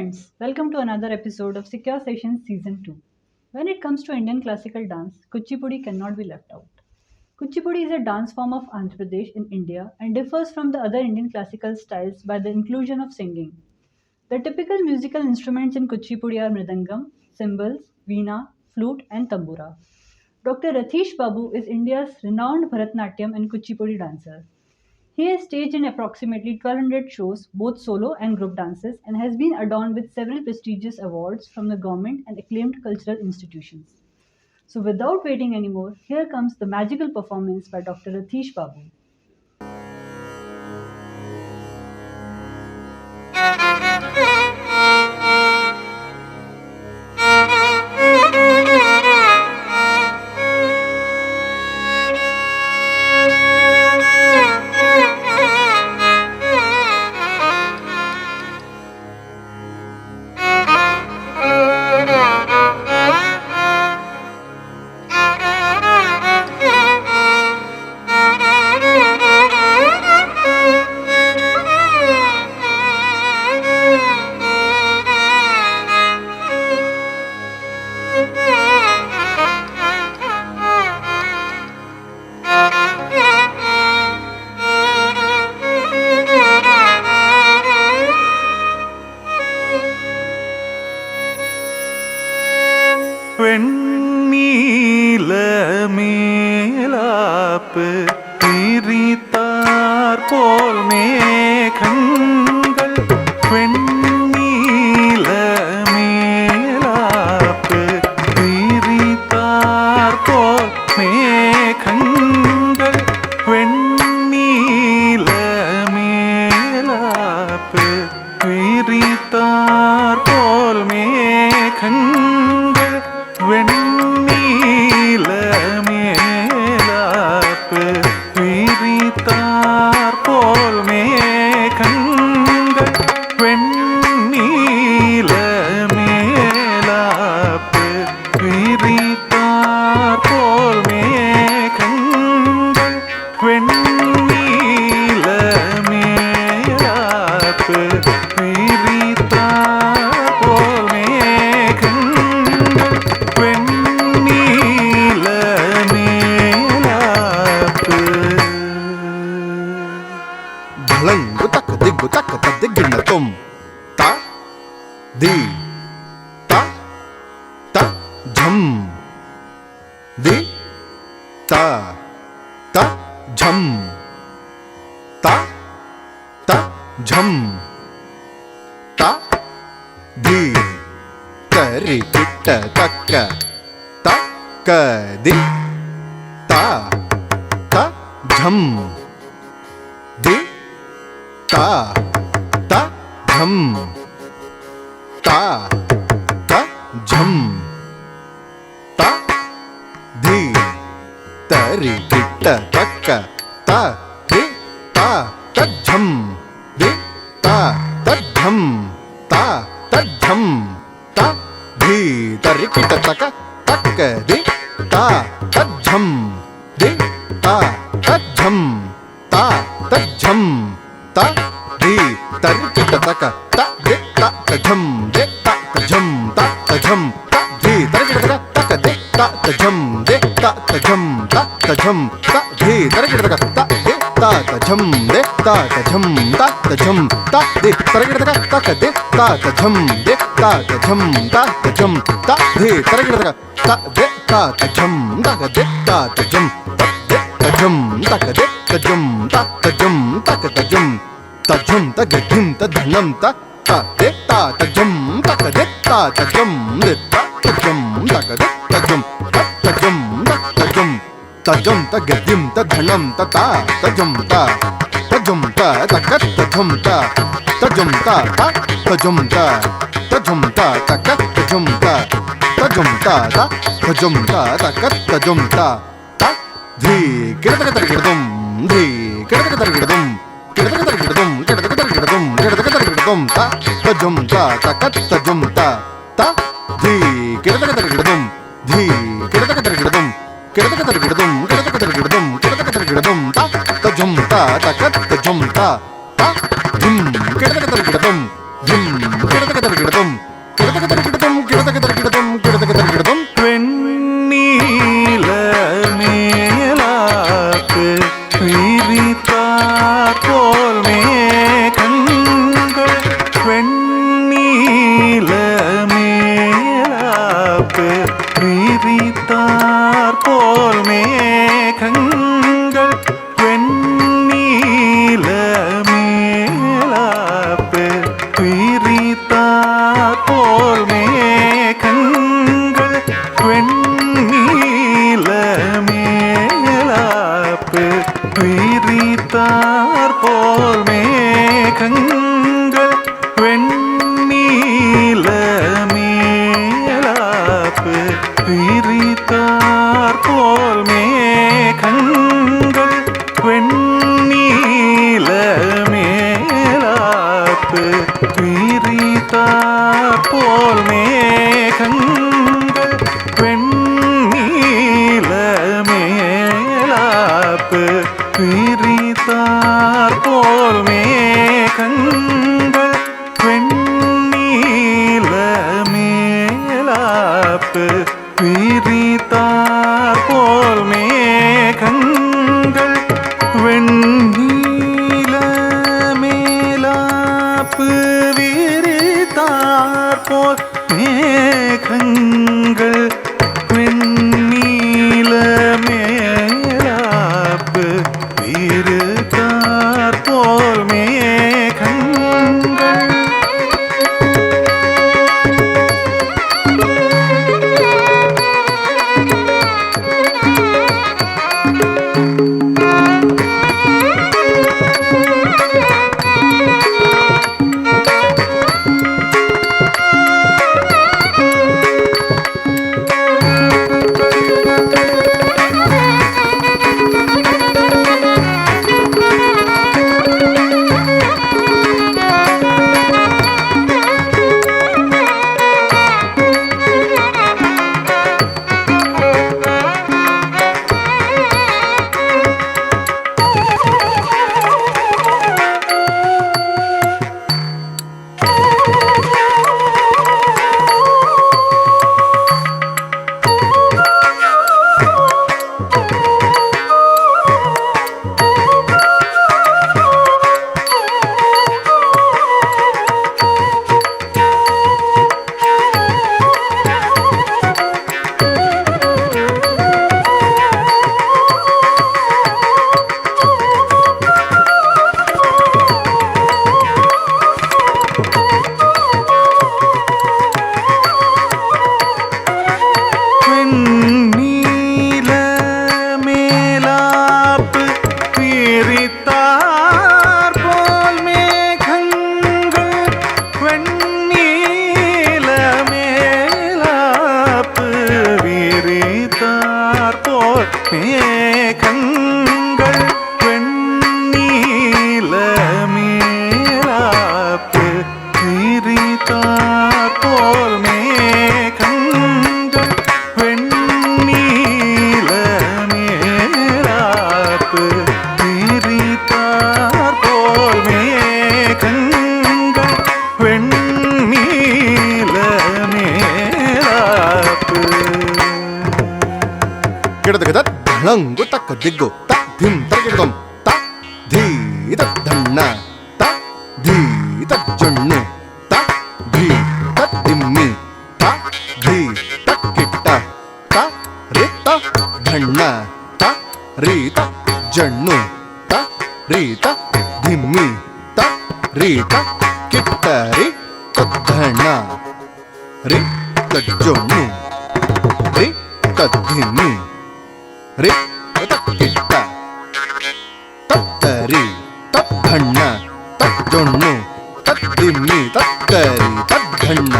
friends, welcome to another episode of Secure Sessions Season 2. When it comes to Indian classical dance, Kuchipudi cannot be left out. Kuchipudi is a dance form of Andhra Pradesh in India and differs from the other Indian classical styles by the inclusion of singing. The typical musical instruments in Kuchipudi are mridangam, cymbals, veena, flute, and tambura. Dr. Rathish Babu is India's renowned Bharatnatyam and Kuchipudi dancer. He has staged in approximately 1200 shows, both solo and group dances, and has been adorned with several prestigious awards from the government and acclaimed cultural institutions. So, without waiting anymore, here comes the magical performance by Dr. Rathish Babu. വെണ്ണീലമേലാപ്പ് തിരിത്താർ പോൽ മേഘങ്ങൾ വെണ്ണീലമേലാപ്പ് തിരിത്താർ പോൽ മേഘങ്ങൾ വെണ്ണീലമേലാപ്പ് തിരിത്താർ പോൽ മേഘങ്ങൾ വെണ്ണീലമേലാപ്പ് വിരിത്താർ പോൽ മേഘങ്ങൾ വെണ്ണീലമേലാപ്പ് വിരിത്താർ പോൽ മേഘങ്ങൾ വെണ്ണീലമേലാപ്പ് വിരിത്താർ പോൽ ढलंगु तक दिग्गु तक दिग्गिन तुम ता दी ता ता झम दी ता ता झम ता ता झम ता दी करी किट्ट तक ता क दी ता ता झम दी ता ता झम ता ता झम ता धी तरी किट्ट तक ता दी ता ता झम दी ता ता झम ता ता झम ता धी तरी किट्ट तक तक दी ता ता झम दी ता ता झम ता ता झम ता धी तरी किट्ट तक ता दे ता ता झम दे ता ता झम ता ता झम ता धी तरी किट्ट तक तक दे ता ता झम दे ता ता झम ता ता झम ता धी तरी किट्ट तक ता दे ता ता झम दे ता ता झम ता ता झम ता दे तरी किट्ट तक तक दे ता ता झम दे ता ता झम ता ता झम ता धी तरी किट्ट तक ता दे ता ता झम ता दे ता ता झम ता झम ता दे ता झम ता ता झम ता ता झम ता झम ता गधिम ता धनम ता दे ता ता झम ता दे ता ता झम दे ता ता झम ता दे ता झम ता झम ता झम ता झम ता गधिम ता धनम ता झम ता झम ता ता झम ता झम ता झम ता झम ता ता झम ता झम ता झम ता झम ता धी किड़तक तरगिड़दुम धी किड़तक तरगिड़दुम किड़तक तरगिड़दुम किड़तक तरगिड़दुम किड़तक तरगिड़दुम ता झम ता झम ता धी किड़तक तरगिड़दुम धी किड़तक तरगिड़दुम किड़तक तरगिड़दुम किड़तक तरगिड़दुम किड़तक तरगिड़दुम ता झम ता झम ता झुम किड़तक तरगिड़दुम झुम किड़तक तरगिड़दुम விரித்தார் போல் மேகங்கள் வெண்ணீல மேலாப்பு விரித்தார் போல் மேகங்கள் வெண்ணீல மேலாப்பு விரித்தார் போல் மேகங்கள் வெண்ணீல மேலாப்பு விரித்தார் போல் மேகங்கள் வெண்ணீல மேலாப்பு விரித்தார் போல் மேகங்கள் வெண்ணீல மேலாப்பு விரித்தார் போல் மேகங்கள் வெண்ணீல மேலாப்பு விரித்தார் போல் மேகங்கள் வெண்ணீல மேலாப்பு விரித்தார் போல் மேகங்கள் வெண்ணீல மேலாப்பு விரித்தார் போல் மேகங்கள் வெண்ணீல மேலாப்பு விரித்தார் போல் மேகங்கள் வெண்ணீல மேலாப்பு விரித்தார் போல் மேகங்கள் வெண்ணீல மேலாப்பு விரித்தார் போல் மேகங்கள் வெண்ணீல மேலாப்பு விரித்தார் போல் மேகங்கள் வெண்ணீல மேலாப்பு ಗಿಡದಗದ ಧಳಂಗು ತಕ್ಕ ದಿಗ್ಗು ತ ಧಿಂ ತರಗಿಡದಂ ತ ಧೀದ ಧಣ್ಣ ತ ಧೀದ ಜಣ್ಣು ತ ಧೀ ತ ದಿಮ್ಮಿ ತ ಧೀ ತ ಕಿಟ್ಟ ತ ರಿತ ಧಣ್ಣ ತ ರೀತ ಜಣ್ಣು ತ ರೀತ ದಿಮ್ಮಿ ತ ರೀತ ಕಿಟ್ಟ ರಿ ತದ್ಧಣ್ಣ ರಿ ತಜ್ಜಣ್ಣು ರಿ ತದ್ದಿಮ್ಮಿ ರಿ ತಕ್ಕಿಟ್ಟ ತತ್ತರಿ ತದ್ಧಣ್ಣ ತಜ್ಜೊಣ್ಣು ತದ್ದಿಮ್ಮಿ ತತ್ತರಿ ತದ್ಧಣ್ಣ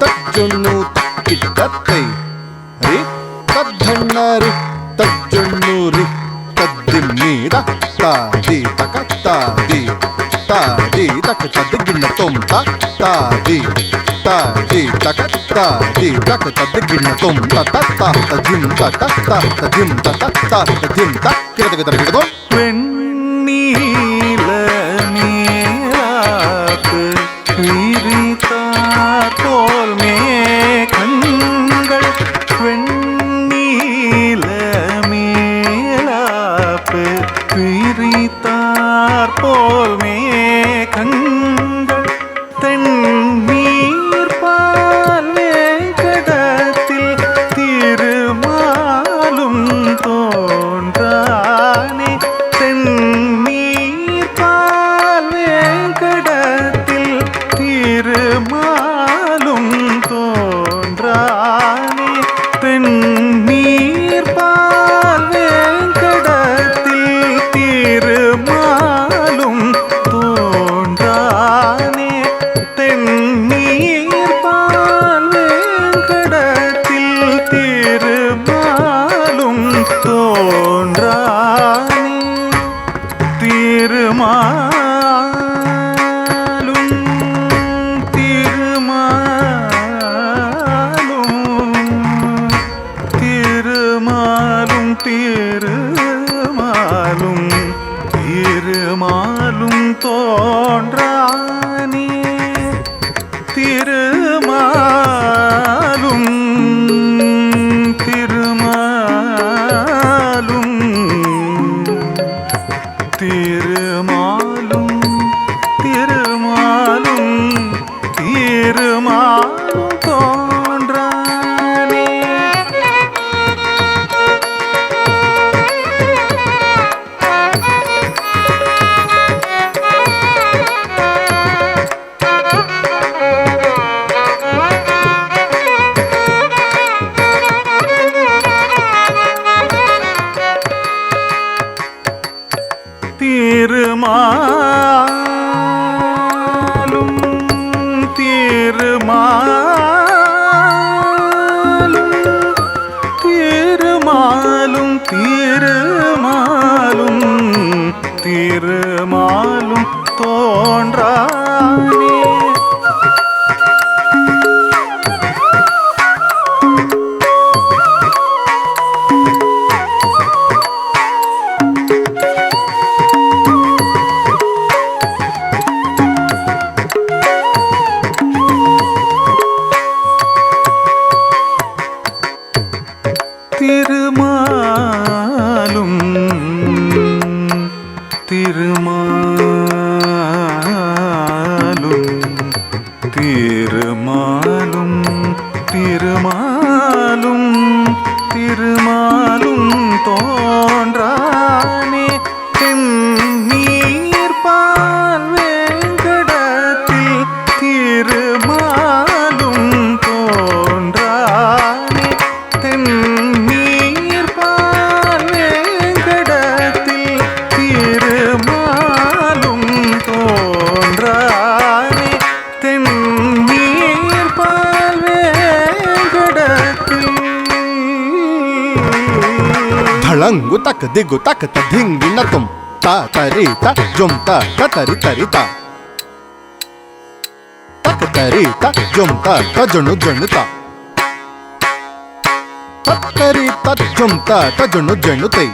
ತಜ್ಜೊಣ್ಣು ತಕ್ಕಿಟ್ಟ ತೈ ರಿ ತದ್ಧಣ್ಣ ರಿ ತಜ್ಜೊಣ್ಣು ರಿ ತದ್ದಿಮ್ಮಿ ತಾದಿ ತಕ ತಾದಿ ತಾದಿ ತಕ ತದ್ದಿಗಿಣ್ಣ ತೊಂ ತಾದಿ ತಾದಿ ತಕ ತಾದಿ ತಕ ತದ್ದಿಗಿಣ್ಣ ತೊಂ ತದಿಂ ತದಿಂ ತದಿಂ ತ வெண்ணீல மேலாப்பு விரித்தார் போல் மேகங்கள் வெண்ணீல மேலாப்பு விரித்தார் போல் மேகங்கள் தென்னீர் பால் வேங்கடத்தில் திரு திருமாலும் திருமாலும் தோன்றானே திருமாலும் திருமாலும் திருமாலும் திருமாலும் திருமாலும் தோன்றானே திருமாலும் திருமாலும் திருமாலும் திருமாலும் திருமாலும் தோன்றானே திருமாலும் திருமாலும் திருமாலும் திருமாலும் திருமாலும் தோன்றானே தென்னீர் பால் வேங்கடத்தில் திருமாலும் தோன்றானே தென்னீர் பால் வேங்கடத்தில் திருமாலும் தோன்றானே தென்னீர் பால் வேங்கடத்தில் ಧಳಂಗು ತಕ ದಿಗು ತಕ ತ ಧಿಂಗಿನ ತುಂ ತ ತರಿ ತ ಜುಂ ತ ತರಿ ತರಿ ತ ತಕ ತರಿ ತ ಜುಂ ತ ಜುಣು ಜುಣು ತ ತರಿ ತ ಜುಂ ತ ಜುಣು ಜುಣು ತೈ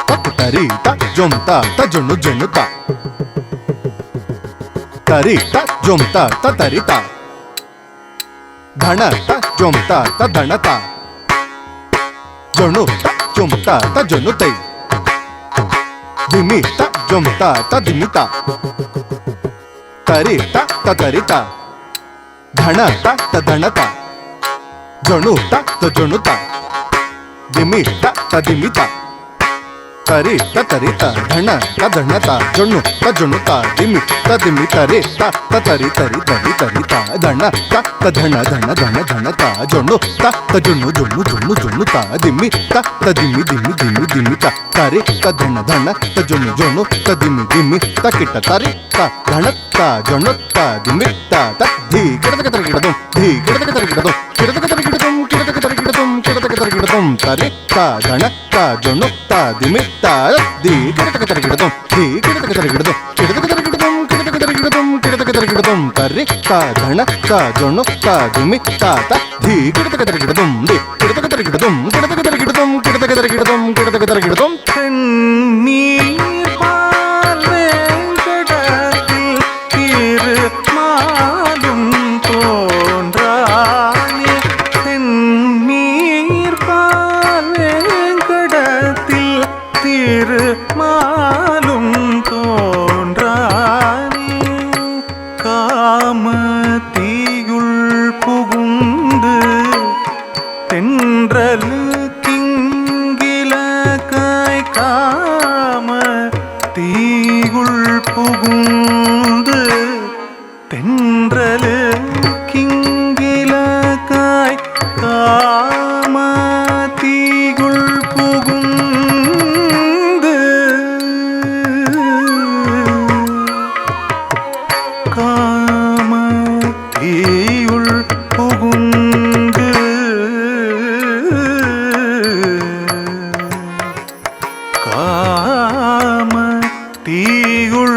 ತಕ ತರಿ ತ ಜುಂ ತ ಜುಣು ಜುಣು ತ ತರಿ ತ ಜುಂ ತ ತರಿ ತ ಧಣ ತ ಜುಂ ತ ಧಣ ತ ಜೊಣು ತ ಜುಂ ತ ಜೊಣು ತೈ ದಿಮಿ ತ ಜುಂ ತ ದಿಮಿ ತ ತರಿ ತ ತರಿ ತ ಧಣ ತ ಧಣ ತ ಜೊಣು ತ ಜೊಣು ತ ದಿಮಿ ತ ದಿಮಿ ತ ತರಿ ತರಿ ತ ಧಣ ತ ಜೊಣ್ಣು ತ ದಿಮಿ ತರಿ ತ ತರಿ ತರಿ ತರಿ ತರಿ ತ ಧಣ ಧಣ ತ ಜೊಣ್ಣು ಜೊಣ್ಣು ತ ದಿಮಿ ದಿಮಿ ದಿಮಿ ದಿಮಿ ದಿಮಿ ತ ತರಿ ಧಣ ಜೊಣ್ಣು ದಿಮಿ ಕಿಟ್ಟ ತರಿ ತ ಧಣ ಜೊಣ್ಣು ದಿಮಿ ಧೀ ಕಿಡದಕ ತರಿ ಗಿಡದು ಧೀ ಕಿಡದಕ ತರಿ ಗಿಡದು ಕಿಡದಕ ತರಿ ಗಿಡದುಂ ಕಿಡದಕ ತರಿ ಗಿಡದುಂ ಕಿಡದಕ ತರಿ ಗಿಡದುಂ ತರಿ ತ ಧಣ ಜೊಣ್ಣು ದಿಮಿ ಧೀ ಕಿಡದಕ ತರಿ ಗಿಡದುಂ ಧೀ ಕಿಡದಕ ತರಿ ಗಿಡದು ಕಿಡದಕ ತರಿ ಗಿಡದುಂ ಕಿಡದಕ ತರಿ ಗಿಡದುಂ ಕಿಡದಕ ತರಿ ಗಿಡದುಂ ತರಿ ತ ಧಣ ಜೊಣ್ಣು ದಿಮಿ ಧೀ ಕಿಡದಕ ತರಿ ಗಿಡದುಂ ಧೀ ಕಿಡದಕ ತರಿ ಗಿಡದುಂ ಕಿಡದಕ ತರಿ ಗಿಡದುಂ ಕಿಡದಕ ತರಿ ಗಿಡದುಂ ಕಿಡದಕ ತರಿ ಗಿಡದುಂ தென்னீர் பால் வேங்கடத்தில் திருமாலும் தோன்றானே தென்னீர் பால் வேங்கடத்தில் திருமாலும் தோன்றானே காமத்தீயுள் புகுந்து தென்றல் கிங்கிலகாய் காம தீயுள் புகுந்து தென்றல் கிங்கிலகாய் காம தீயுள் புகுந்து காம தீயுள் புகுந்து காம தீயுள்